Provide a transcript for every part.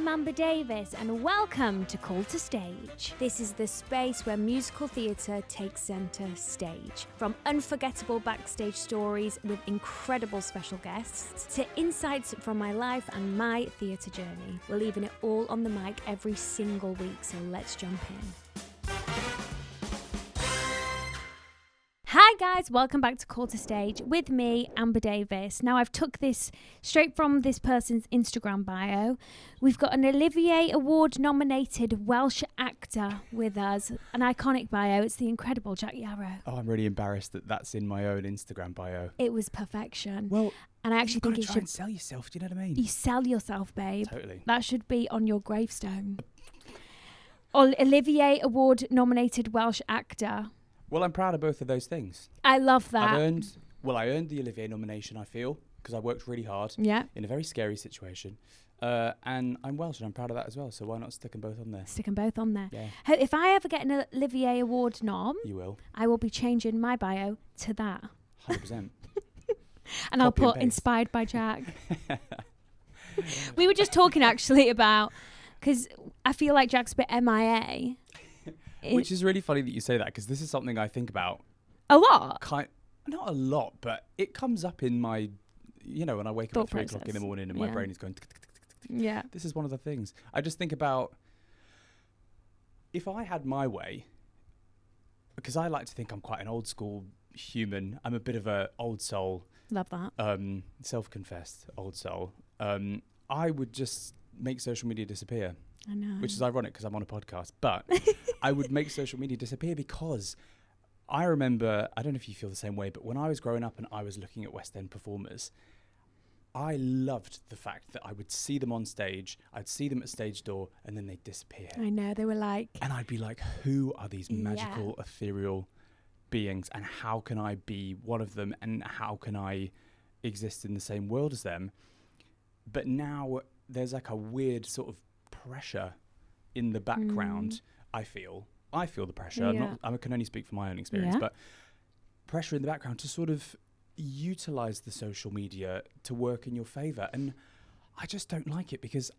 I'm Amber Davies and welcome to Call to Stage. This is the space where musical theatre takes centre stage. From unforgettable backstage stories with incredible special guests to insights from my life and my theatre journey. We're leaving it all on the mic every single week, so let's jump in. Hi guys, welcome back to Call to Stage with me, Amber Davies. Now I've took this straight from this person's Instagram bio. We've got an Olivier Award nominated Welsh actor with us, an iconic bio. It's the incredible Jac Yarrow. Oh, I'm really embarrassed that that's in my own Instagram bio. It was perfection. Well, and I actually think you it try should and sell yourself. Do you know what I mean? You sell yourself, babe. Totally. That should be on your gravestone. Olivier Award nominated Welsh actor. Well, I'm proud of both of those things. I love that. I earned the Olivier nomination, I feel, because I worked really hard in a very scary situation. And I'm Welsh and I'm proud of that as well. So why not stick them both on there? Stick them both on there. Yeah. If I ever get an Olivier Award nom, You will. I will be changing my bio to that. 100%. And I'll put inspired by Jac. We were just talking actually about, because I feel like Jac's a bit MIA. Which is really funny that you say that, because this is something I think about. A lot? Not a lot, but it comes up in my, when I wake up at 3 o'clock in the morning and my brain is going tick, tick, tick, tick, tick, tick. Yeah. This is one of the things. I just think about, if I had my way, because I like to think I'm quite an old school human. I'm a bit of a old soul. Love that. Self-confessed old soul. I would just make social media disappear. I know. Which is ironic because I'm on a podcast, but I would make social media disappear because I remember, I don't know if you feel the same way, but when I was growing up and I was looking at West End performers, I loved the fact that I would see them on stage, I'd see them at stage door, and then they'd disappear. I know, they were like... And I'd be like, who are these magical, ethereal beings, and how can I be one of them, and how can I exist in the same world as them? But now there's like a weird sort of pressure in the background. I feel the pressure. I can only speak from my own experience, but pressure in the background to sort of utilize the social media to work in your favor. And I just don't like it because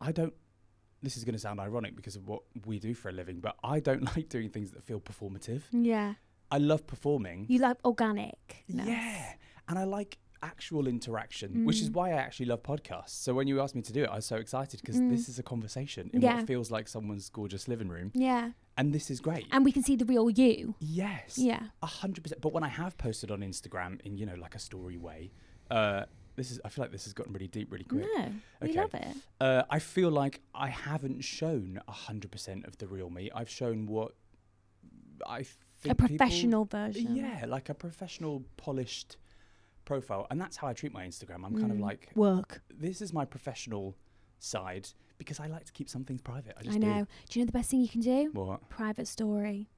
this is going to sound ironic because of what we do for a living, but I don't like doing things that feel performative. Yeah. I love performing. You like organic. Yeah. And I like actual interaction, which is why I actually love podcasts. So when you asked me to do it, I was so excited because this is a conversation in what feels like someone's gorgeous living room. Yeah. And this is great. And we can see the real you. Yes. Yeah. 100%. But when I have posted on Instagram in, like a story way, I feel like this has gotten really deep really quick. No, we love it. I feel like I haven't shown 100% of the real me. I've shown what I think a professional version. Yeah, like a professional, polished profile. And that's how I treat my Instagram. I'm kind of like, work. This is my professional side because I like to keep some things private. I know. Do you know the best thing you can do? What? Private story.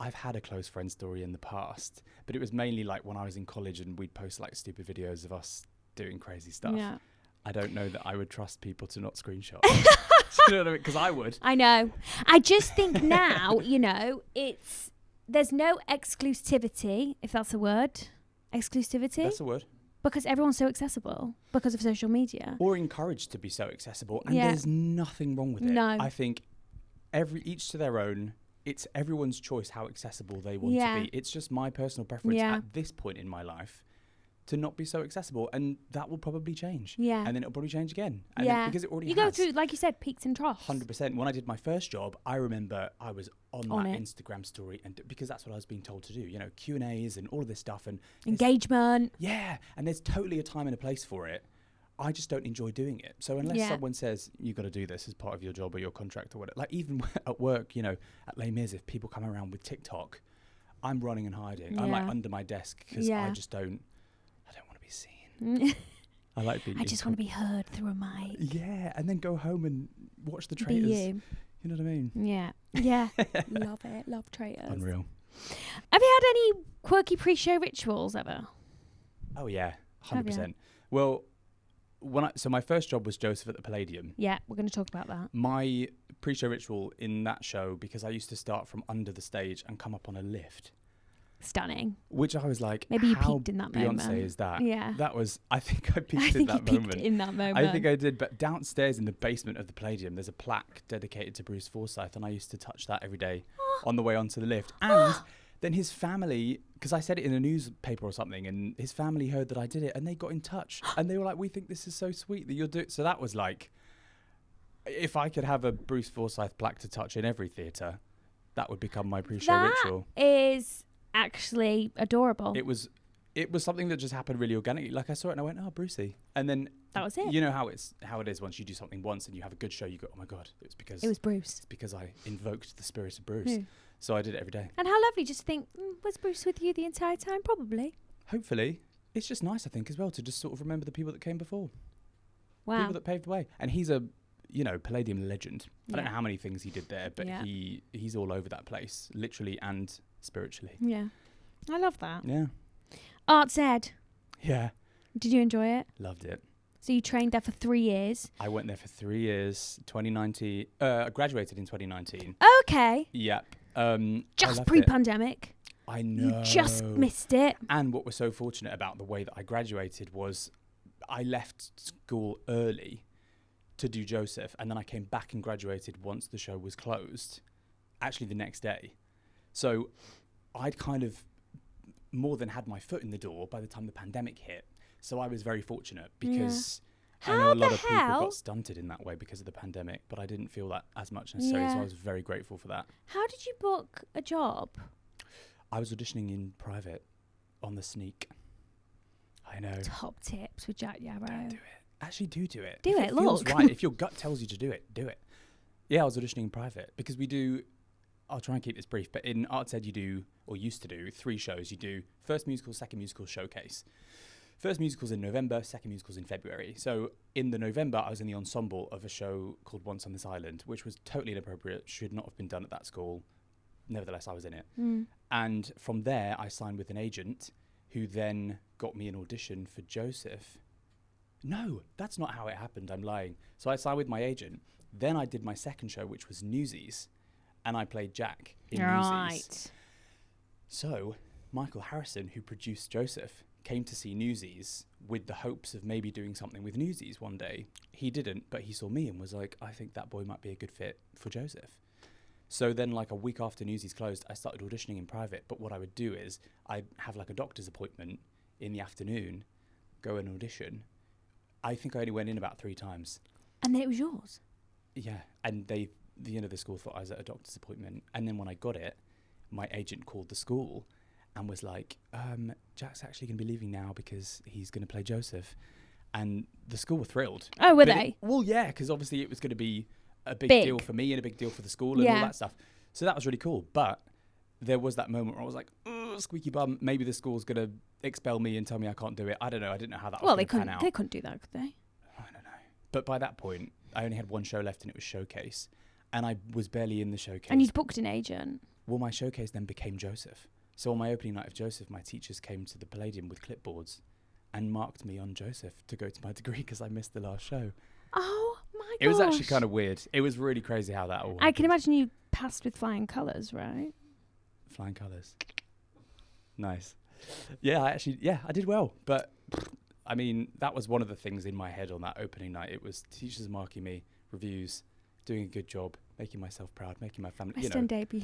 I've had a close friend story in the past, but it was mainly like when I was in college and we'd post like stupid videos of us doing crazy stuff. Yeah. I don't know that I would trust people to not screenshot. Do you know what I mean? Because I would. I know. I just think now, there's no exclusivity, if that's a word. Exclusivity? That's a word. Because everyone's so accessible because of social media. Or encouraged to be so accessible. And there's nothing wrong with it. No. I think each to their own. It's everyone's choice how accessible they want to be. It's just my personal preference at this point in my life to not be so accessible. And that will probably change. Yeah. And then it'll probably change again. And because it already has. You go through, like you said, peaks and troughs. 100%. When I did my first job, I remember I was on that Instagram story, and because that's what I was being told to do, Q&As and all of this stuff. And engagement. Yeah. And there's totally a time and a place for it. I just don't enjoy doing it. So unless someone says, you've got to do this as part of your job or your contract or whatever, like even at work, at Les Mis, if people come around with TikTok, I'm running and hiding. I'm like under my desk because I don't want to be seen. I just want to be heard through a mic. Yeah, and then go home and watch The Traitors. Be you. You know what I mean? Yeah. Yeah. Love it. Love Traitors. Unreal. Have you had any quirky pre-show rituals ever? Oh yeah, 100%. Well, so my first job was Joseph at the Palladium. Yeah, we're going to talk about that. My pre-show ritual in that show, because I used to start from under the stage and come up on a lift. stunning. Which I was like, Maybe you how peaked in that Beyonce moment. is that? Yeah. That was, I think I peaked I in think that you moment. peaked in that moment. I think I did, but downstairs in the basement of the Palladium, there's a plaque dedicated to Bruce Forsyth, and I used to touch that every day on the way onto the lift. And then his family, because I said it in a newspaper or something, and his family heard that I did it, and they got in touch, and they were like, "We think this is so sweet that you'll do it." So that was like, if I could have a Bruce Forsyth plaque to touch in every theatre, that would become my pre-show ritual. That is actually adorable. It was something that just happened really organically. Like I saw it and I went, "Oh, Brucey," and then that was it. You know how it is once you do something once and you have a good show. You go, "Oh my god, it was Bruce." It's because I invoked the spirit of Bruce. Yeah. So I did it every day. And how lovely just to think, was Bruce with you the entire time? Probably. Hopefully. It's just nice, I think, as well, to just sort of remember the people that came before. Wow. People that paved the way. And he's a, Palladium legend. I don't know how many things he did there, but he's all over that place, literally and spiritually. Yeah. I love that. Yeah. Arts Ed. Yeah. Did you enjoy it? Loved it. So you trained there for 3 years. I went there for 3 years, 2019. I graduated in 2019. Okay. Yep. Just pre-pandemic. I know. You just missed it. And what was so fortunate about the way that I graduated was I left school early to do Joseph, and then I came back and graduated once the show was closed, actually the next day. So I'd kind of more than had my foot in the door by the time the pandemic hit. So I was very fortunate because I know a lot of people got stunted in that way because of the pandemic, but I didn't feel that as much necessarily, so I was very grateful for that. How did you book a job? I was auditioning in private on the sneak. I know. Top tips with Jac Yarrow. Don't do it. Actually, do it. Do if it, feels look. Right. If your gut tells you to do it, do it. Yeah, I was auditioning in private because we do, I'll try and keep this brief, but in Arts Ed you do, or used to do, 3 shows. You do first musical, second musical, showcase. First musical's in November, second musical's in February. So in the November, I was in the ensemble of a show called Once on This Island, which was totally inappropriate, should not have been done at that school. Nevertheless, I was in it. And from there, I signed with an agent who then got me an audition for Joseph. No, that's not how it happened. I'm lying. So I signed with my agent. Then I did my second show, which was Newsies, and I played Jack in Newsies. So Michael Harrison, who produced Joseph, came to see Newsies with the hopes of maybe doing something with Newsies one day. He didn't, but he saw me and was like, I think that boy might be a good fit for Joseph. So then like a week after Newsies closed, I started auditioning in private. But what I would do is I'd have like a doctor's appointment in the afternoon, go and audition. I think I only went in about 3 times. And then it was yours? Yeah. And the school thought I was at a doctor's appointment. And then when I got it, my agent called the school and was like, Jack's actually going to be leaving now because he's going to play Joseph. And the school were thrilled. Oh, were they? Well, yeah, because obviously it was going to be a big deal for me and a big deal for the school and all that stuff. So that was really cool. But there was that moment where I was like, squeaky bum, maybe the school's going to expel me and tell me I can't do it. I don't know. I didn't know how that was going to pan out. They couldn't do that, could they? I don't know. But by that point, I only had 1 show left and it was Showcase. And I was barely in the Showcase. And you'd booked an agent. Well, my Showcase then became Joseph. So on my opening night of Joseph, my teachers came to the Palladium with clipboards and marked me on Joseph to go to my degree because I missed the last show. Oh, my gosh. It was actually kind of weird. It was really crazy how that all happened. I can imagine you passed with flying colours, right? Flying colours. Nice. Yeah, I did well. But, I mean, that was one of the things in my head on that opening night. It was teachers marking me, reviews, doing a good job, making myself proud, making my family, West End debut.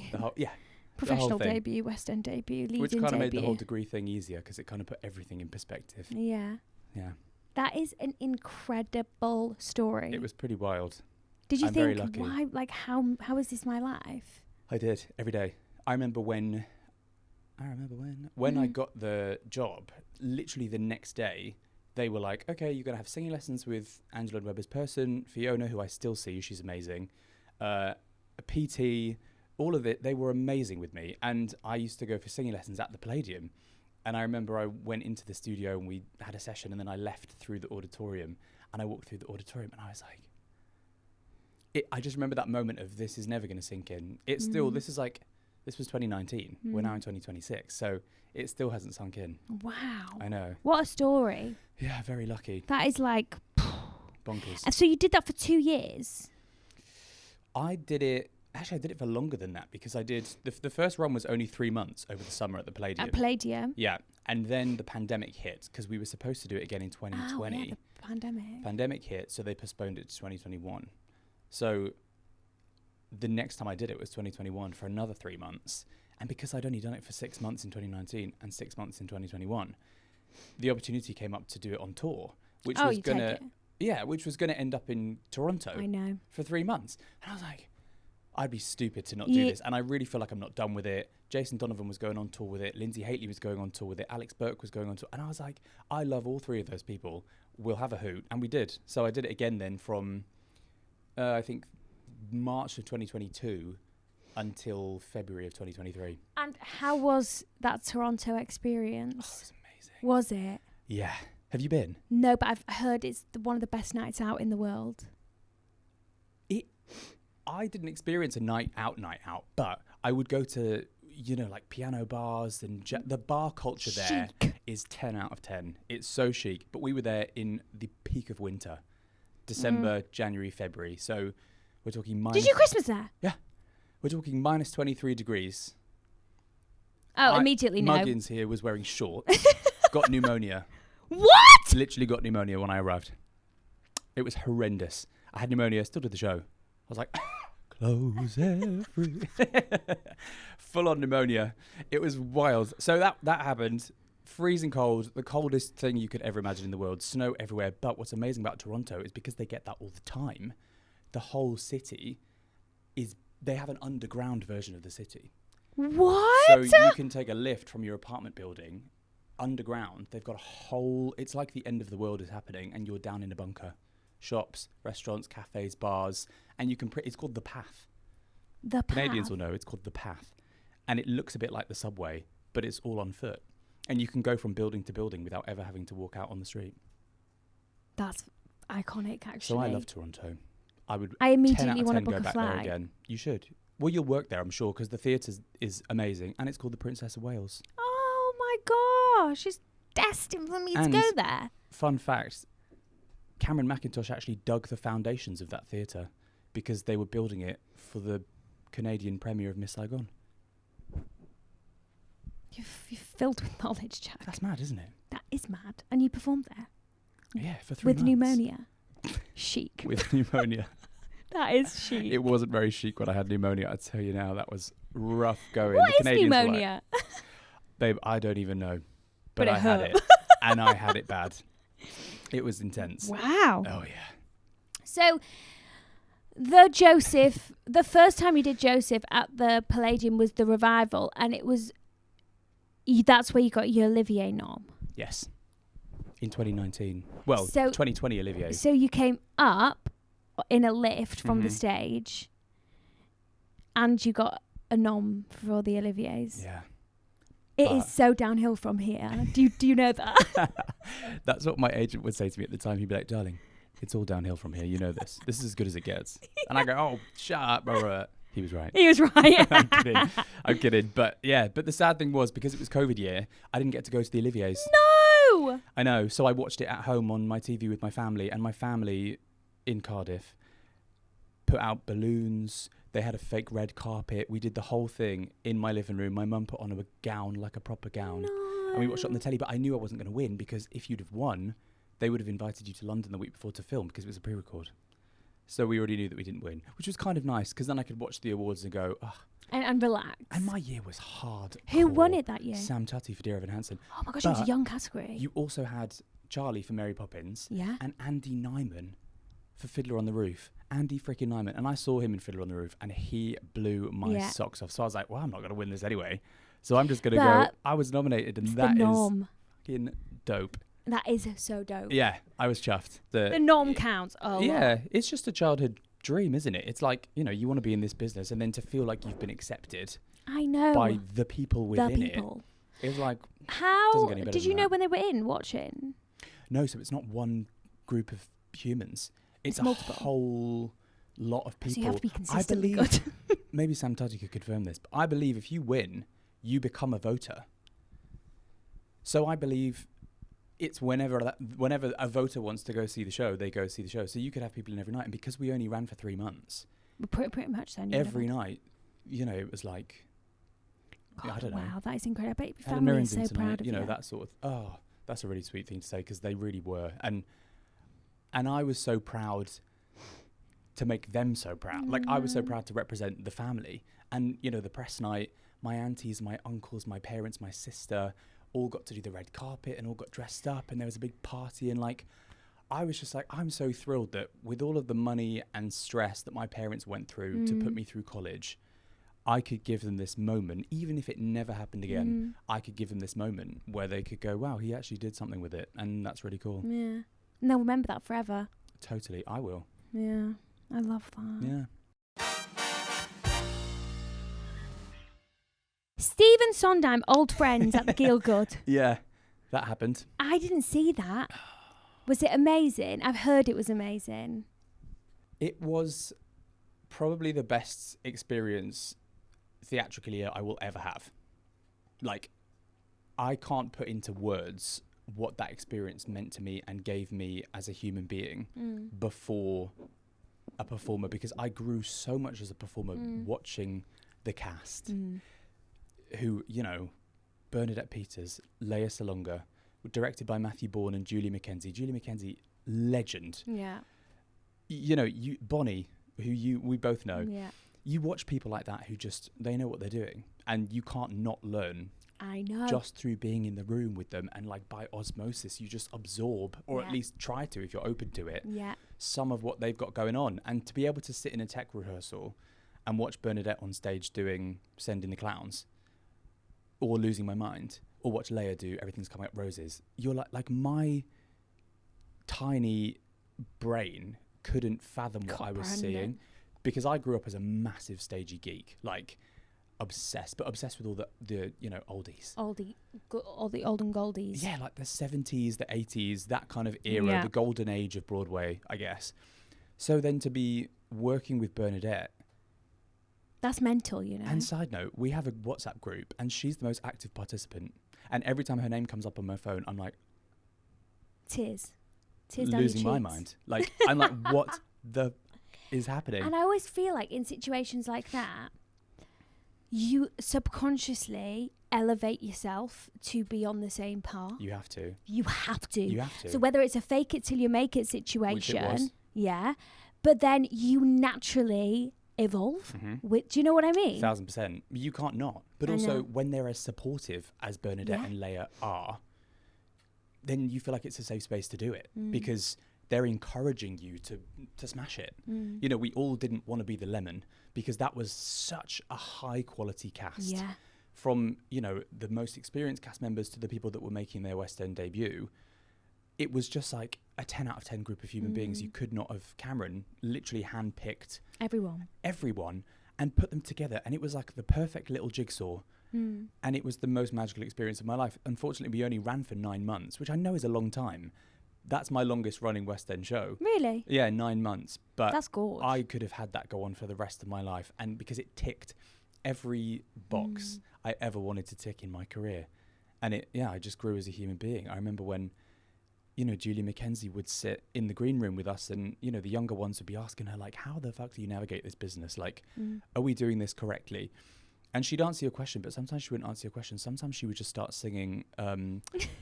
Professional debut, West End debut, leading which kind of debut. made the whole degree thing easier because it kind of put everything in perspective. Yeah. Yeah. That is an incredible story. It was pretty wild. Did you I'm very think, lucky. why, like, how is this my life? I did, every day. I remember when I got the job, literally the next day, they were like, okay, you're going to have singing lessons with Angela and Webber's person, Fiona, who I still see, she's amazing, a PT, all of it, they were amazing with me. And I used to go for singing lessons at the Palladium. And I remember I went into the studio and we had a session and then I left through the auditorium and I walked through the auditorium and I was like, I just remember that moment of this is never going to sink in. It's still, this was 2019. We're now in 2026. So it still hasn't sunk in. Wow. I know. What a story. Yeah, very lucky. That is like... Bonkers. And so you did that for 2 years? I did it... Actually, I did it for longer than that because I did the first run was only 3 months over the summer at the Palladium. At Palladium. Yeah, and then the pandemic hit because we were supposed to do it again in 2020. Oh, yeah, the pandemic. Pandemic hit, so they postponed it to 2021. So the next time I did it was 2021 for another 3 months. And because I'd only done it for 6 months in 2019 and 6 months in 2021, the opportunity came up to do it on tour, which was gonna end up in Toronto. I know. For 3 months. And I was like, I'd be stupid to not do this. And I really feel like I'm not done with it. Jason Donovan was going on tour with it. Lindsay Haitley was going on tour with it. Alex Burke was going on tour. And I was like, I love all three of those people. We'll have a hoot. And we did. So I did it again then from, I think, March of 2022 until February of 2023. And how was that Toronto experience? Oh, it was amazing. Was it? Yeah. Have you been? No, but I've heard it's one of the best nights out in the world. I didn't experience a night out, but I would go to, like piano bars and the bar culture there is 10 out of 10. It's so chic. But we were there in the peak of winter, December, January, February. So we're talking minus... Did you Christmas there? Yeah. We're talking minus 23 degrees. Oh, immediately no. Muggins here was wearing shorts, got pneumonia. What? Literally got pneumonia when I arrived. It was horrendous. I had pneumonia, still did the show. I was like... Close every... Full on pneumonia. It was wild. So that happened. Freezing cold, the coldest thing you could ever imagine in the world. Snow everywhere. But what's amazing about Toronto is because they get that all the time, the whole city they have an underground version of the city. What? So you can take a lift from your apartment building underground. They've got a whole... It's like the end of the world is happening and you're down in a bunker. Shops, restaurants, cafes, bars, and you can... It's called The Path. The Path? Canadians will know it's called The Path. And it looks a bit like the subway, but it's all on foot. And you can go from building to building without ever having to walk out on the street. That's iconic, actually. So I love Toronto. I immediately want to book go a back flight. there again. You should. Well, you'll work there, I'm sure, because the theatre is amazing. And it's called the Princess of Wales. Oh, my gosh. It's destined for me to go there. Fun fact, Cameron McIntosh actually dug the foundations of that theatre because they were building it for the Canadian premiere of Miss Saigon. You're filled with knowledge, Jack. That's mad, isn't it? That is mad. And you performed there? Yeah, for 3 months. With pneumonia? Chic. With pneumonia. That is chic. It wasn't very chic when I had pneumonia, I tell you now. That was rough going. What the is Canadians pneumonia? Were like, babe, I don't even know. But it I hurt. had it. And I had it bad. It was intense. Wow. Oh, yeah. So, the first time you did Joseph at the Palladium was the revival, and it was, that's where you got your Olivier nom. Yes. In 2019. Well, 2020 Olivier. So you came up in a lift from the stage, and you got a nom for all the Oliviers. Yeah. It is so downhill from here. Do you know that? That's what my agent would say to me at the time. He'd be like, darling, it's all downhill from here. You know this. This is as good as it gets. And I go, oh, shut up. Blah. He was right. He was right. I'm kidding. But yeah, but the sad thing was because it was COVID year, I didn't get to go to the Oliviers. No! I know. So I watched it at home on my TV with my family, and my family in Cardiff put out balloons. They had a fake red carpet. We did the whole thing in my living room. My mum put on a gown, like a proper gown. No. And we watched it on the telly, but I knew I wasn't going to win because if you'd have won, they would have invited you to London the week before to film because it was a pre-record. So we already knew that we didn't win, which was kind of nice because then I could watch the awards and go, ugh. And relax. And my year was hard. Who won it that year? Sam Tutty for Dear Evan Hansen. Oh my gosh, it was a young category. You also had Charlie for Mary Poppins. Yeah. And Andy Nyman for Fiddler on the Roof. Andy freaking Nyman. And I saw him in Fiddler on the Roof and he blew my socks off. So I was like, well, I'm not going to win this anyway. So I'm just going to go, I was nominated and that is fucking dope. That is so dope. Yeah, I was chuffed. The nom counts. Oh, yeah, it's just a childhood dream, isn't it? It's like, you want to be in this business and then to feel like you've been accepted. I know. By the people within it. It was like, how did you know when they were in watching? No, so it's not one group of humans. It's a multiple. Whole lot of people. So you have to be consistently good. Maybe Sam Tutty could confirm this, but I believe if you win, you become a voter. So I believe it's whenever a voter wants to go see the show, they go see the show. So you could have people in every night. And because we only ran for 3 months, Pretty much so. Every night, you know, it was like, God, I don't know. Wow, that is incredible. I bet your Had a family is so Mirrors proud of you know, that sort of, that's a really sweet thing to say, because they really were. And I was so proud to make them so proud. Like, I was so proud to represent the family. And, you know, the press night, my aunties, my uncles, my parents, my sister all got to do the red carpet and all got dressed up, and there was a big party. And like, I was just like, I'm so thrilled that with all of the money and stress that my parents went through to put me through college, I could give them this moment, even if it never happened again. I could give them this moment where they could go, wow, he actually did something with it. And that's really cool. Yeah. And they'll remember that forever. Totally. I will. Yeah. I love that. Yeah. Steve and Sondheim, old friends at the Gielgud. Yeah, that happened. I didn't see that. Was it amazing? I've heard it was amazing. It was probably the best experience theatrically I will ever have. Like, I can't put into words what that experience meant to me and gave me as a human being before a performer, because I grew so much as a performer watching the cast who, you know, Bernadette Peters, Leia Salonga, directed by Matthew Bourne and Julie Mackenzie. Julie Mackenzie, legend. Yeah. You know, Bonnie, who we both know. Yeah. You watch people like that who just, they know what they're doing, and you can't not learn. I know. Just through being in the room with them, and like by osmosis, you just absorb, or at least try to, if you're open to it, some of what they've got going on. And to be able to sit in a tech rehearsal and watch Bernadette on stage doing Sending the Clowns, or Losing My Mind, or watch Leia do Everything's Coming Up Roses, you're like my tiny brain couldn't fathom what I was seeing, because I grew up as a massive stagey geek, like obsessed with all the you know, oldies. All the olden goldies. Yeah, like the 70s, the 80s, that kind of era, the golden age of Broadway, I guess. So then to be working with Bernadette. That's mental, you know. And side note, we have a WhatsApp group, and she's the most active participant. And every time her name comes up on my phone, I'm like... Tears losing my mind. Like, I'm like, what the is happening? And I always feel like in situations like that, you subconsciously elevate yourself to be on the same par. You have to. You have to. You have to. So whether it's a fake it till you make it situation, which it was. Yeah, but then you naturally evolve. Do you know what I mean? 1000%. You can't not. But also, when they're as supportive as Bernadette and Leia are, then you feel like it's a safe space to do it, because they're encouraging you to smash it. You know, we all didn't want to be the lemon, because that was such a high quality cast. Yeah. From, you know, the most experienced cast members to the people that were making their West End debut. It was just like a 10 out of 10 group of human beings. You could not have, Cameron literally handpicked everyone and put them together. And it was like the perfect little jigsaw. And it was the most magical experience of my life. Unfortunately, we only ran for 9 months, which I know is a long time. That's my longest running West End show. Really? Yeah, 9 months. But that's gorgeous. I could have had that go on for the rest of my life. And because it ticked every box I ever wanted to tick in my career. And I just grew as a human being. I remember when, you know, Julie Mackenzie would sit in the green room with us, and, you know, the younger ones would be asking her, like, how the fuck do you navigate this business? Like, are we doing this correctly? And she'd answer your question, but sometimes she wouldn't answer your question. Sometimes she would just start singing,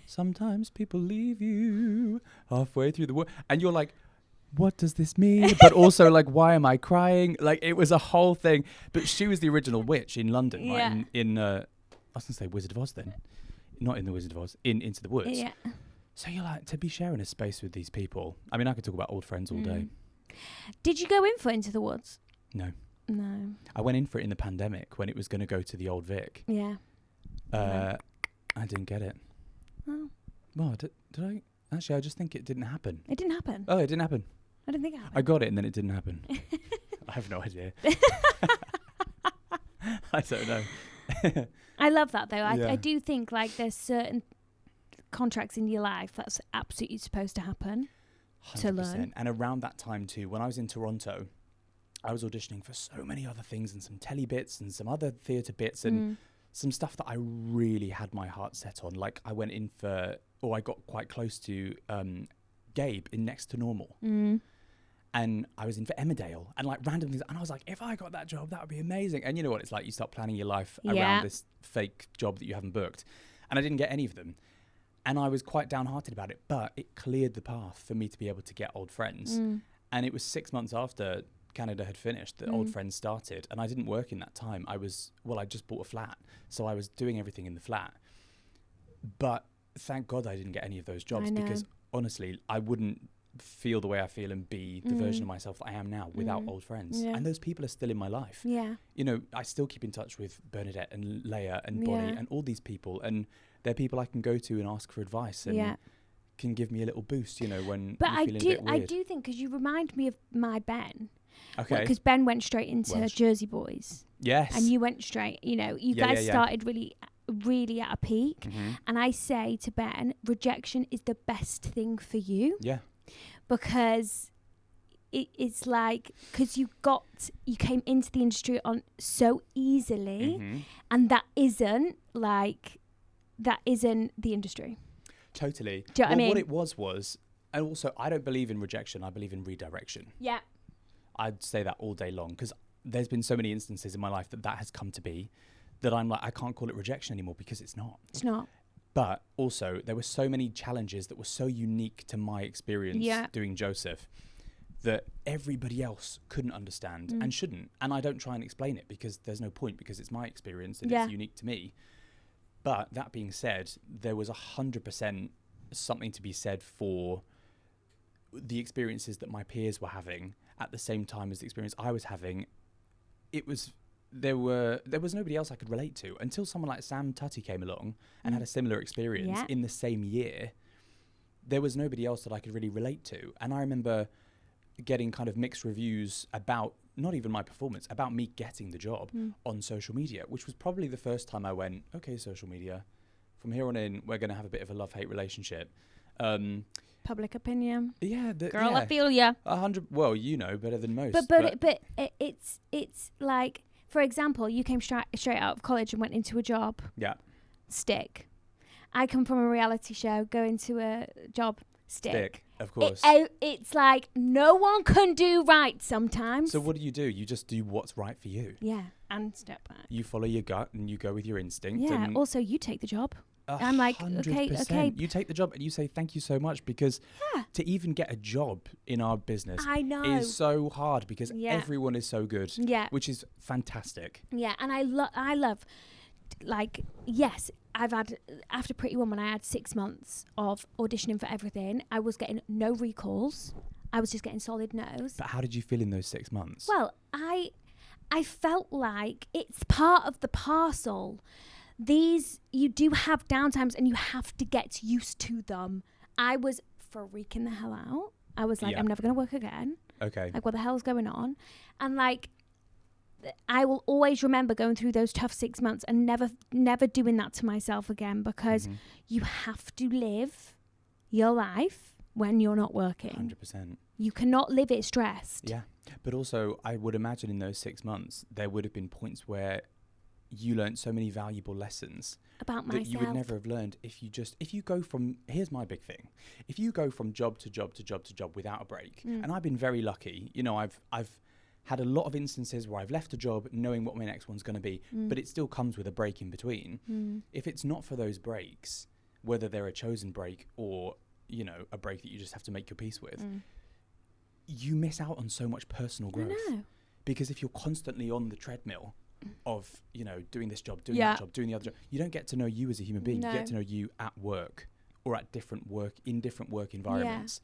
sometimes people leave you halfway through the world. And you're like, what does this mean? But also, like, why am I crying? Like, it was a whole thing. But she was the original witch in London, right? In I was going to say Wizard of Oz then. Not in the Wizard of Oz, in Into the Woods. Yeah. So you're like, to be sharing a space with these people. I mean, I could talk about old friends all day. Did you go in for Into the Woods? No. No. I went in for it in the pandemic when it was going to go to the Old Vic. Yeah. I didn't get it. Oh. Well, did I? Actually, I just think it didn't happen. It didn't happen? Oh, it didn't happen. I didn't think it happened. I got it and then it didn't happen. I have no idea. I don't know. I love that, though. I do think, like, there's certain contracts in your life that's absolutely supposed to happen 100%. To learn. And around that time, too, when I was in Toronto, I was auditioning for so many other things and some telly bits and some other theatre bits and some stuff that I really had my heart set on. Like, I went in for, or I got quite close to Gabe in Next to Normal. And I was in for Emmerdale and like random things. And I was like, if I got that job, that would be amazing. And you know what it's like? You start planning your life around this fake job that you haven't booked. And I didn't get any of them. And I was quite downhearted about it. But it cleared the path for me to be able to get old friends. And it was 6 months after Canada had finished that Old Friends started. And I didn't work in that time. I just bought a flat. So I was doing everything in the flat. But thank God I didn't get any of those jobs because honestly, I wouldn't feel the way I feel and be the version of myself that I am now without old friends. And those people are still in my life. You know, I still keep in touch with Bernadette and Leia and Bonnie and all these people, and they're people I can go to and ask for advice and can give me a little boost, you know, when I'm feeling a bit weird. I do think, because you remind me of my Ben. Okay. Because Ben went straight into Welsh. Jersey Boys. Yes. And you went straight, you know, you guys started really at a peak. And I say to Ben, rejection is the best thing for you. Yeah. Because it's like, because you came into the industry on so easily, and that isn't the industry. Totally. Do you know what I mean? What it was, and also I don't believe in rejection, I believe in redirection. Yeah. I'd say that all day long, because there's been so many instances in my life that has come to be that I'm like, I can't call it rejection anymore because it's not. It's not. But also, there were so many challenges that were so unique to my experience doing Joseph that everybody else couldn't understand and shouldn't. And I don't try and explain it because there's no point, because it's my experience and it's unique to me. But that being said, there was 100% something to be said for the experiences that my peers were having at the same time as the experience I was having. There was nobody else I could relate to until someone like Sam Tutty came along and had a similar experience in the same year. There was nobody else that I could really relate to. And I remember getting kind of mixed reviews about not even my performance, about me getting the job on social media, which was probably the first time I went, okay, social media, from here on in, we're going to have a bit of a love-hate relationship. Public opinion. Yeah. Girl, I feel ya. 100. Well, you know better than most. But it's like, for example, you came straight out of college and went into a job. Yeah. Stick. I come from a reality show, go into a job. Stick. Of course. It's like no one can do right sometimes. So what do? You just do what's right for you. Yeah, and step back. You follow your gut and you go with your instinct. Yeah, and also you take the job. I'm like, 100%. okay. You take the job and you say thank you so much, because to even get a job in our business is so hard because everyone is so good. Yeah. Which is fantastic. Yeah, and I love, like, yes, I've had, after Pretty Woman, I had 6 months of auditioning for everything. I was getting no recalls. I was just getting solid no's. But how did you feel in those 6 months? Well, I felt like it's part of the parcel. You do have downtimes and you have to get used to them. I was freaking the hell out. I was like, I'm never going to work again. Okay. Like, what the hell's going on? And like, I will always remember going through those tough 6 months and never doing that to myself again, because you have to live your life when you're not working. 100%. You cannot live it stressed. Yeah. But also, I would imagine in those 6 months, there would have been points where you learned so many valuable lessons about that myself you would never have learned if you go from, here's my big thing, if you go from job to job to job to job without a break, and I've been very lucky, you know, I've had a lot of instances where I've left a job knowing what my next one's going to be, but it still comes with a break in between. If it's not for those breaks, whether they're a chosen break or, you know, a break that you just have to make your peace with, you miss out on so much personal growth. I know. Because if you're constantly on the treadmill of, you know, doing this job, doing that job, doing the other job, you don't get to know you as a human being. You get to know you at work or at different work environments.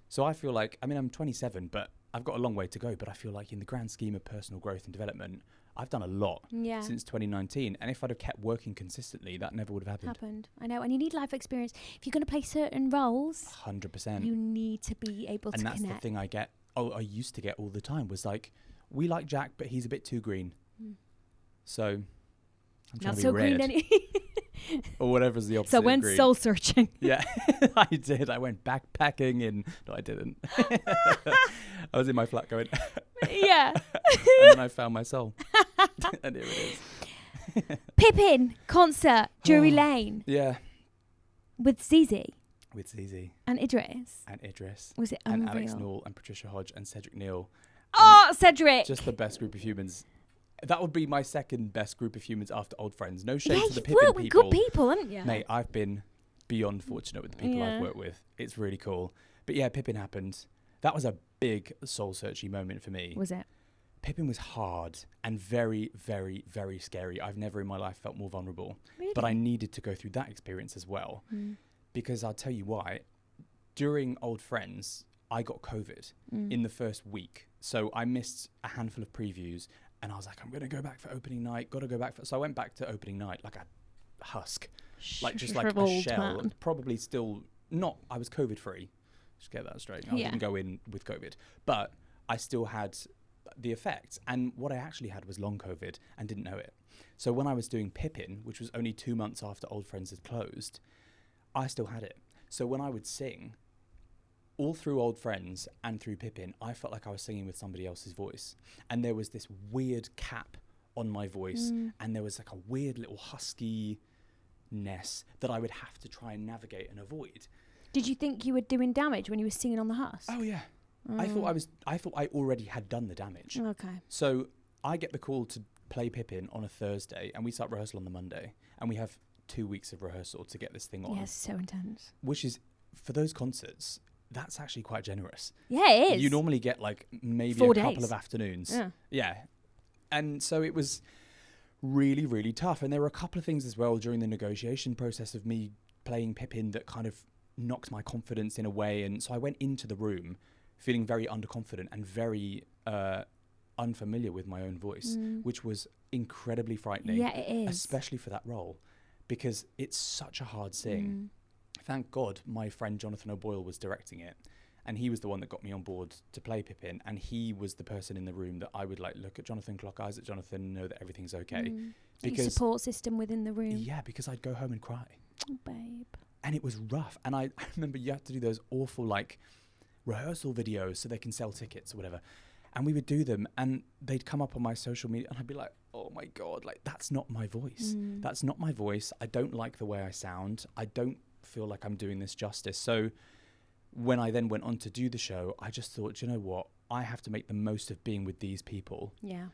So I feel like, I mean, I'm 27, but I've got a long way to go, but I feel like in the grand scheme of personal growth and development, I've done a lot since 2019. And if I'd have kept working consistently, that never would have happened. I know. And you need life experience. If you're going to play certain roles, 100%, you need to be able to connect. And that's the thing I used to get all the time was like, we like Jack, but he's a bit too green. So I'm trying to be red. Or whatever's the opposite. So went soul searching. Yeah, I did. I went backpacking in. No, I didn't. I was in my flat going. Yeah. And then I found my soul. And here it is. Pippin concert, Drury Lane. Yeah. With Zizi. With Zizi. And Idris. And Idris. Was it and unreal? Alex Newell and Patricia Hodge and Cedric Neal. Oh, Cedric! Just the best group of humans. That would be my second best group of humans after Old Friends. No shame to the Pippin you've worked with good people, haven't you? Mate, I've been beyond fortunate with the people I've worked with. It's really cool. But yeah, Pippin happened. That was a big soul-searching moment for me. Was it? Pippin was hard and very, very, very scary. I've never in my life felt more vulnerable. Really? But I needed to go through that experience as well. Because I'll tell you why. During Old Friends, I got COVID in the first week. So I missed a handful of previews and I was like, I'm going to go back for opening night. Got to go back for... So I went back to opening night like a husk. Like just like a shell. Man. Probably still not... I was COVID-free. Just get that straight. I didn't go in with COVID. But I still had the effects. And what I actually had was long COVID and didn't know it. So when I was doing Pippin, which was only 2 months after Old Friends had closed, I still had it. So when I would sing, all through Old Friends and through Pippin, I felt like I was singing with somebody else's voice. And there was this weird cap on my voice. And there was like a weird little husky-ness that I would have to try and navigate and avoid. Did you think you were doing damage when you were singing on the husk? Oh, yeah. I thought I already had done the damage. Okay. So I get the call to play Pippin on a Thursday and we start rehearsal on the Monday. And we have 2 weeks of rehearsal to get this thing on. Yeah, it's so intense. Which is, for those concerts, that's actually quite generous. Yeah, it is. You normally get like maybe 4 a days. couple of afternoons. Yeah. Yeah. And so it was really, really tough. And there were a couple of things as well during the negotiation process of me playing Pippin that kind of knocked my confidence in a way. And so I went into the room feeling very underconfident and very unfamiliar with my own voice, which was incredibly frightening. Yeah, it is. Especially for that role, because it's such a hard sing. Thank God my friend Jonathan O'Boyle was directing it. And he was the one that got me on board to play Pippin. And he was the person in the room that I would like look at Jonathan, clock eyes at Jonathan, know that everything's okay. Because your support system within the room. Yeah, because I'd go home and cry. Oh, babe. And it was rough. And I remember you had to do those awful like rehearsal videos so they can sell tickets or whatever. And we would do them and they'd come up on my social media and I'd be like, oh my God, like that's not my voice. That's not my voice. I don't like the way I sound. I don't feel like I'm doing this justice. So when I then went on to do the show, I just thought, you know what? I have to make the most of being with these people. Yeah.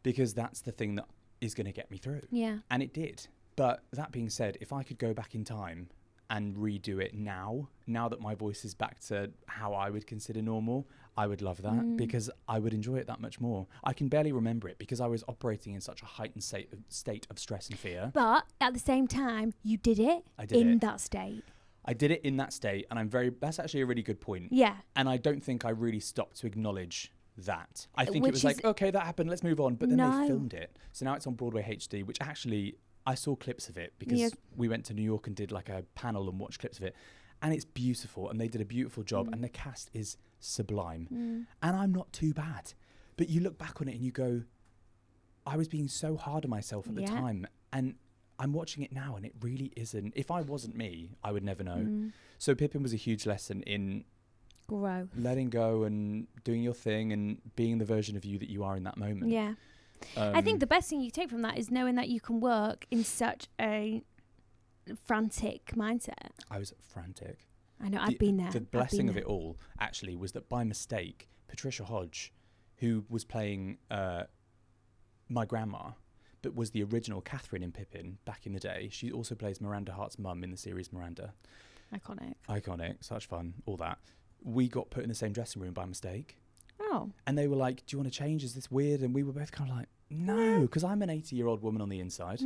Because that's the thing that is going to get me through. Yeah. And it did. But that being said, if I could go back in time and redo it now that my voice is back to how I would consider normal, I would love that because I would enjoy it that much more. I can barely remember it because I was operating in such a heightened state of stress and fear. But at the same time, you did it that state. I did it in that state, and that's actually a really good point. Yeah. And I don't think I really stopped to acknowledge that. I think it was like, okay, that happened, let's move on. But then they filmed it. So now it's on Broadway HD, which actually I saw clips of it because we went to New York and did like a panel and watched clips of it. And it's beautiful, and they did a beautiful job, and the cast is sublime. And I'm not too bad. But you look back on it and you go, I was being so hard on myself at the time. And I'm watching it now and it really isn't. If I wasn't me, I would never know. So Pippin was a huge lesson in letting go and doing your thing and being the version of you that you are in that moment. Yeah. I think the best thing you take from that is knowing that you can work in such a frantic mindset. I was frantic. I know, I've been there. The blessing of it all actually was that by mistake, Patricia Hodge, who was playing my grandma, but was the original Catherine in Pippin back in the day. She also plays Miranda Hart's mum in the series Miranda. Iconic, such fun, all that. We got put in the same dressing room by mistake. Oh. And they were like, do you want to change? Is this weird? And we were both kind of like, no, because I'm an 80-year-old woman on the inside.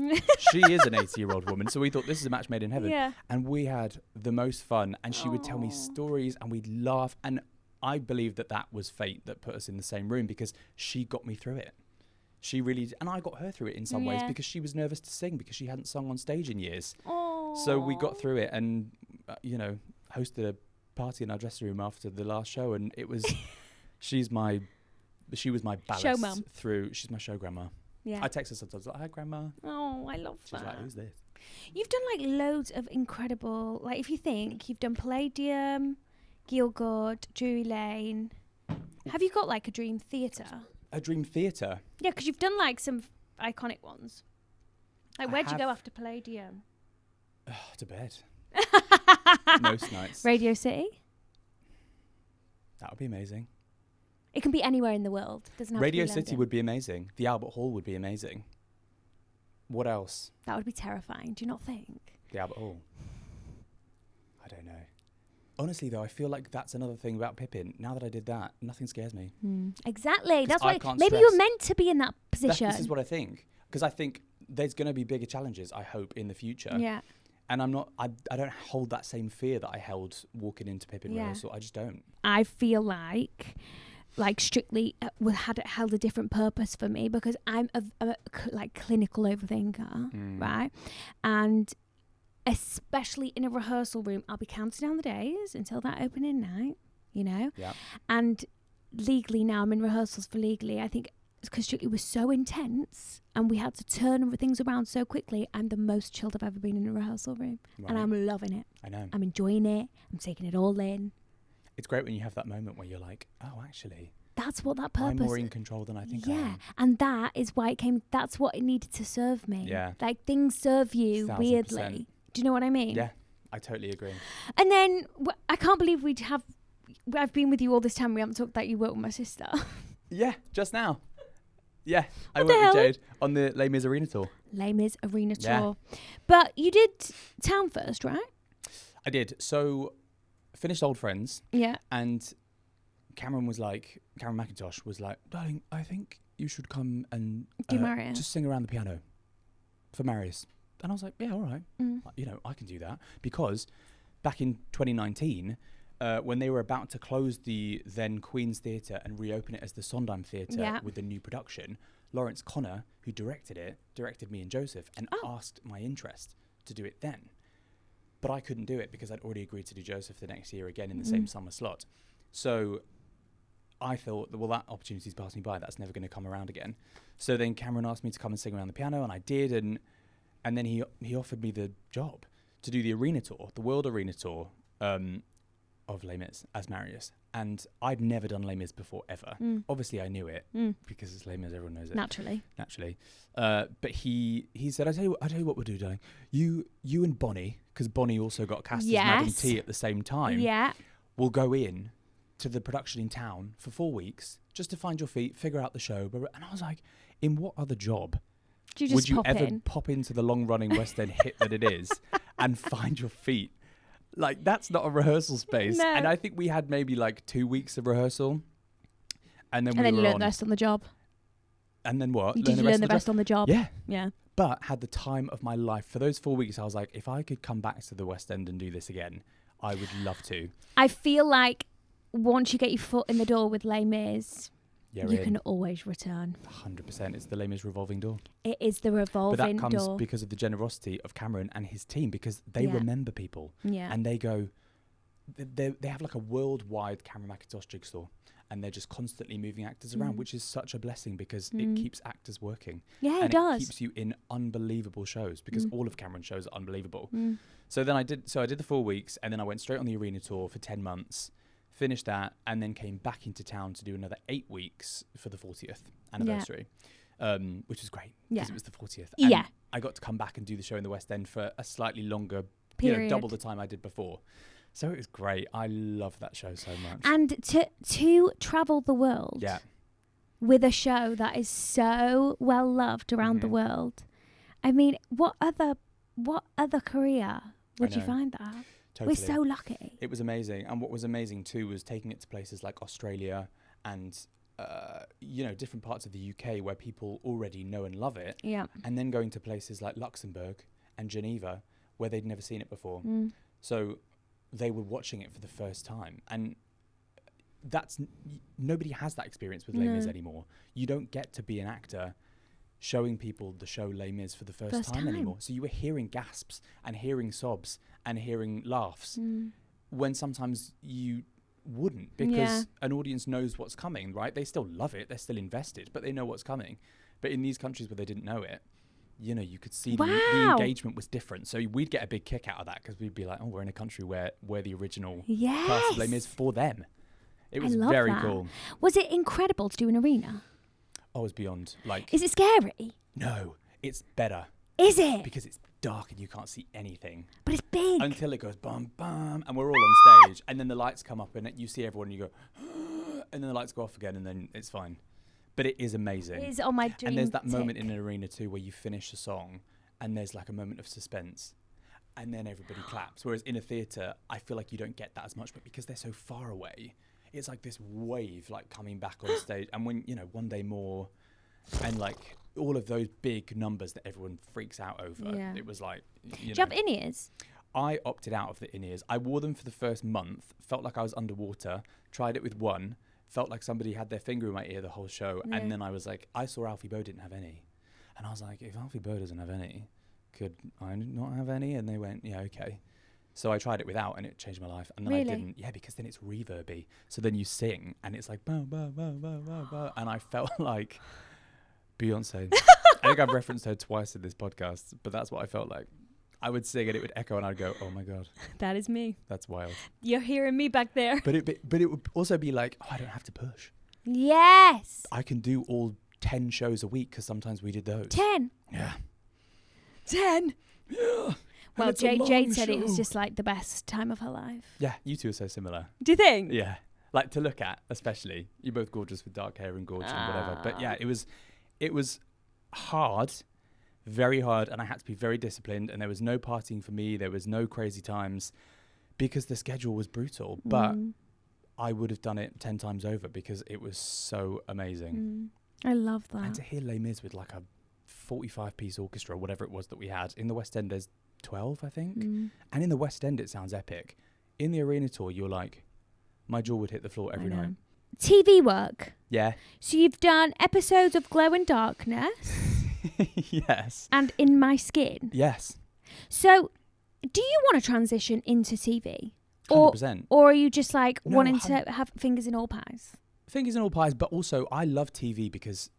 She is an 80-year-old woman. So we thought this is a match made in heaven. Yeah. And we had the most fun. And she would tell me stories and we'd laugh. And I believe that was fate that put us in the same room because she got me through it. She really, and I got her through it in some ways because she was nervous to sing because she hadn't sung on stage in years. So we got through it and, hosted a party in our dressing room after the last show. And it was, she was my ballast show mum. through. She's my show grandma. Yeah. I text her sometimes like, hi grandma. Oh, I love that. She's like, who's this? You've done like loads of incredible, like if you think you've done Palladium, Gielgud, Drury Lane. Have you got like a dream theatre? A dream theatre? Yeah, because you've done like some iconic ones. Like where'd you go after Palladium? To bed. Most nights. Radio City? That would be amazing. It can be anywhere in the world. Doesn't have Radio to be City London. would be amazing. The Albert Hall would be amazing. What else? That would be terrifying. Do you not think? The Albert Hall. I don't know. Honestly, though, I feel like that's another thing about Pippin. Now that I did that, nothing scares me. Exactly. That's I why can't maybe stress- you're meant to be in that position. This is what I think. Because I think there's going to be bigger challenges, I hope, in the future. Yeah. And I don't hold that same fear that I held walking into Pippin rehearsal. I just don't. I feel like Strictly held a different purpose for me because I'm a clinical overthinker, right? And especially in a rehearsal room, I'll be counting down the days until that opening night, you know? Yeah. And legally now, I'm in rehearsals for Legally. I think because Strictly was so intense and we had to turn things around so quickly, I'm the most chilled I've ever been in a rehearsal room. Right. And I'm loving it. I know. I'm enjoying it. I'm taking it all in. It's great when you have that moment where you're like, oh, actually, that's what that purpose. I'm more in control than I think I am. And that is why it came. That's what it needed to serve me. Yeah. Like things serve you 1000%. weirdly. Do you know what I mean? Yeah, I totally agree. And then I can't believe I've been with you all this time. We haven't talked that you work with my sister. Yeah, just now. Yeah, I What the worked with hell? Jade on the Les Mis Arena tour. Les Mis Arena Yeah. tour. But you did Town first, right? I did. So, finished Old Friends, Yeah. and Cameron McIntosh was like, darling, I think you should come and Do Marius. just sing around the piano for Marius. And I was like, yeah, all right. Mm. You know, I can do that. Because back in 2019, when they were about to close the then Queen's Theatre and reopen it as the Sondheim Theatre with the new production, Lawrence Connor, who directed it, directed me and Joseph and asked my interest to do it then. But I couldn't do it because I'd already agreed to do Joseph the next year again in the same summer slot. So I thought, well, that opportunity's passed me by. That's never going to come around again. So then Cameron asked me to come and sing around the piano, and I did. And then he offered me the job to do the arena tour, the World Arena tour of Les Mis as Marius. And I'd never done Les Mis before, ever. Obviously, I knew it because it's Les Mis, everyone knows it. Naturally. But he said, I tell you what we'll do, darling. You and Bonnie, because Bonnie also got cast as Madame T at the same time. Yeah. We'll go in to the production in town for 4 weeks just to find your feet, figure out the show. And I was like, in what other job Do you just would you pop ever in? pop into the long-running West End hit that it is and find your feet? Like, that's not a rehearsal space. No. And I think we had maybe like 2 weeks of rehearsal. And then And then we you were learned the rest on the job. And then what? Did you learn the rest on the job? Yeah. Yeah. But had the time of my life. For those 4 weeks, I was like, if I could come back to the West End and do this again, I would love to. I feel like once you get your foot in the door with Les Mis, Yeah, you can always return. 100%. It's the Les Mis revolving door. It is the revolving door. But that comes because of the generosity of Cameron and his team, because they remember people. Yeah. And they go, they have like a worldwide Cameron McIntosh jigsaw, and they're just constantly moving actors around, which is such a blessing because it keeps actors working. Yeah, and it does. It keeps you in unbelievable shows because all of Cameron's shows are unbelievable. So then I did the 4 weeks, and then I went straight on the arena tour for 10 months, finished that, and then came back into town to do another 8 weeks for the 40th anniversary, which was great because it was the 40th. And I got to come back and do the show in the West End for a slightly longer period, double the time I did before. So it was great. I love that show so much. And to travel the world with a show that is so well loved around the world. I mean, what other career would you find that? Totally. We're so lucky. It was amazing. And what was amazing too was taking it to places like Australia and different parts of the UK where people already know and love it. Yeah. And then going to places like Luxembourg and Geneva where they'd never seen it before. So they were watching it for the first time, and nobody has that experience with Les Mis anymore. You don't get to be an actor showing people the show Les Mis for the first time anymore. So you were hearing gasps and hearing sobs and hearing laughs when sometimes you wouldn't, because an audience knows what's coming, right? They still love it, they're still invested, but they know what's coming. But in these countries where they didn't know it, you could see the engagement was different. So we'd get a big kick out of that because we'd be like, oh, we're in a country where we're the original cast of Les Mis for them. It was very cool. Was it incredible to do an arena? I was beyond. Like, is it scary? No, it's better. Is it? Because it's dark and you can't see anything. But it's big. Until it goes bum, bum, and we're all on stage. And then the lights come up and you see everyone and you go, and then the lights go off again and then it's fine. But it is amazing. It is on my dream And there's that moment in an arena too where you finish a song and there's like a moment of suspense and then everybody claps. Whereas in a theatre, I feel like you don't get that as much, but because they're so far away, it's like this wave like coming back on stage. And when, you know, One Day More and like all of those big numbers that everyone freaks out over, it was like, Do you have in-ears? I opted out of the in-ears. I wore them for the first month, felt like I was underwater, tried it with one, felt like somebody had their finger in my ear the whole show. Yeah. And then I was like, I saw Alfie Boe didn't have any. And I was like, if Alfie Boe doesn't have any, could I not have any? And they went, yeah, okay. So I tried it without and it changed my life. And then I didn't. Yeah, because then it's reverby. So then you sing and it's like, bow, bow, bow, bow, bow, bow. And I felt like Beyonce. I think I've referenced her twice in this podcast, but that's what I felt like. I would sing and it would echo and I'd go, oh my God. That is me. That's wild. You're hearing me back there. But it would also be like, oh, I don't have to push. Yes. I can do all 10 shows a week because sometimes we did those. 10? Yeah. 10? Yeah. Well, Jade said it was just like the best time of her life. Yeah, you two are so similar. Do you think? Yeah. Like to look at, especially. You're both gorgeous with dark hair and gorgeous and whatever. But yeah, it was hard. Very hard, and I had to be very disciplined, and there was no partying for me, there was no crazy times because the schedule was brutal, but I would have done it 10 times over because it was so amazing. I love that. And to hear Les Mis with like a 45-piece orchestra, whatever it was that we had. In the West End there's 12, I think, and in the West End it sounds epic. In the arena tour you're like, my jaw would hit the floor every night. TV work. Yeah. So you've done episodes of Glow in Darkness. Yes. And In My Skin. Yes. So, do you want to transition into TV? 100%. Or are you just like wanting to have fingers in all pies? Fingers in all pies, but also I love TV because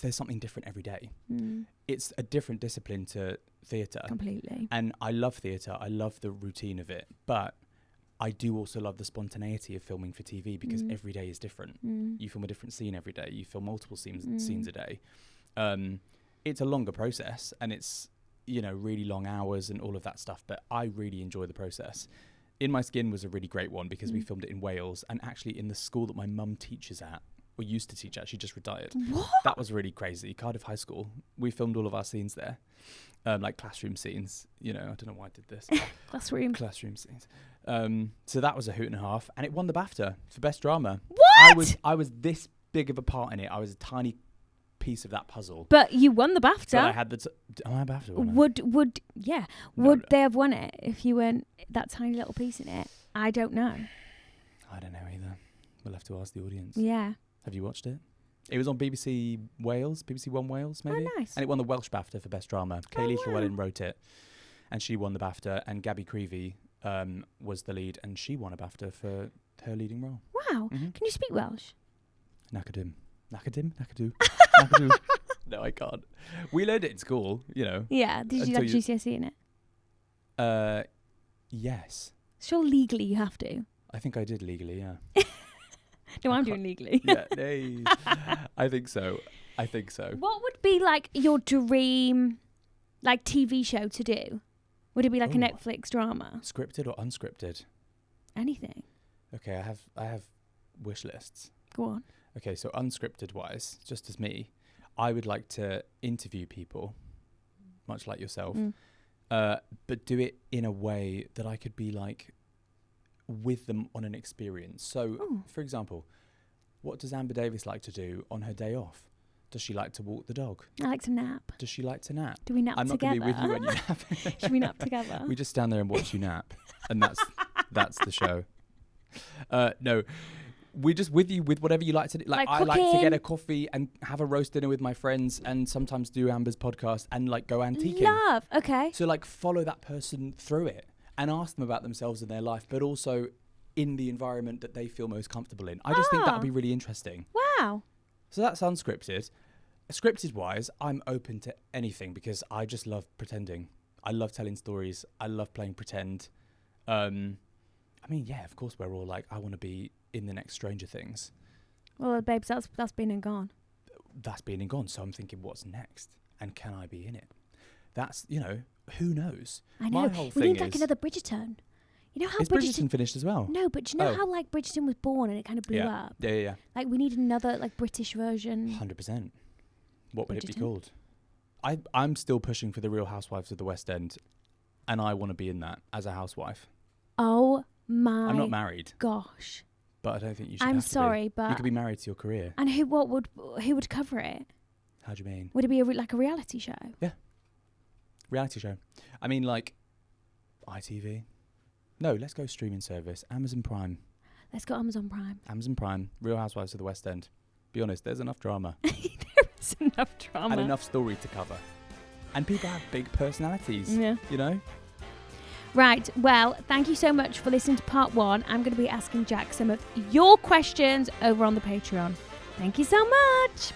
there's something different every day. It's a different discipline to theatre. Completely. And I love theatre. I love the routine of it. But I do also love the spontaneity of filming for TV because every day is different. You film a different scene every day. You film multiple scenes a day. It's a longer process and it's, you know, really long hours and all of that stuff, but I really enjoy the process. In My Skin was a really great one because we filmed it in Wales and actually in the school that my mum teaches at, or used to teach at, she just retired. What? That was really crazy. Cardiff High School. We filmed all of our scenes there, like classroom scenes. You know, I don't know why I did this. Classroom scenes. So that was a hoot and a half, and it won the BAFTA for Best Drama. What? I was this big of a part in it. I was a tiny piece of that puzzle. But you won the BAFTA. But I had the am I a BAFTA winner? Would they have won it if you weren't that tiny little piece in it? I don't know. I don't know either. We'll have to ask the audience. Yeah. Have you watched it? It was on BBC Wales, BBC One Wales, maybe. Oh, nice. And it won the Welsh BAFTA for Best Drama. Kaylee Llewellyn wrote it, and she won the BAFTA. And Gabby Creevy was the lead, and she won a BAFTA for her leading role. Wow. Can you speak Welsh? Nakadim. Nakadu. No, I can't. We learned it in school, you know. Yeah. Did you have GCSE in it? Yes. Sure, legally you have to. I think I did legally, yeah. No, I'm doing legally. Yeah, I think so. What would be like your dream, like TV show to do? Would it be like a Netflix drama? Scripted or unscripted? Anything. Okay, I have wish lists. Go on. Okay, so unscripted wise, just as me, I would like to interview people, much like yourself, but do it in a way that I could be like with them on an experience. So, for example, what does Amber Davies like to do on her day off? Does she like to walk the dog? I like to nap. Does she like to nap? Do we nap together? I'm not going to be with you when you nap. Should we nap together? We just stand there and watch you nap, and that's the show. No. We're just with you with whatever you like to do. Like I like to get a coffee and have a roast dinner with my friends and sometimes do Amber's podcast and like go antiquing. Love. Okay. So like follow that person through it and ask them about themselves and their life, but also in the environment that they feel most comfortable in. I just think that would be really interesting. Wow. So that's unscripted. Scripted wise, I'm open to anything because I just love pretending. I love telling stories. I love playing pretend. I mean, yeah, of course we're all like, I want to be in the next Stranger Things. Well, babes, that's been and gone. That's been and gone. So I'm thinking, what's next? And can I be in it? that's, who knows? I know. My whole We thing need like is, another Bridgerton. You know how is Bridgerton finished as well? No, but you know Oh. how like Bridgerton was born and it kind of blew up? Yeah. Like we need another like British version. 100%. What would it be Bridgerton? called? I'm still pushing for the Real Housewives of the West End, and I want to be in that as a housewife. Oh my I'm not married, gosh. but I don't think you should. I'm have to sorry, be. but you could be married to your career. And who would cover it? How do you mean? Would it be like a reality show? Reality show. I mean, like ITV. No, let's go streaming service. Amazon Prime. Let's go Amazon Prime. Amazon Prime. Real Housewives of the West End. Be honest, there's enough drama There is enough drama. and enough story to cover. And people have big personalities. Yeah. You know? Right, well, thank you so much for listening to part 1. I'm going to be asking Jack some of your questions over on the Patreon. Thank you so much.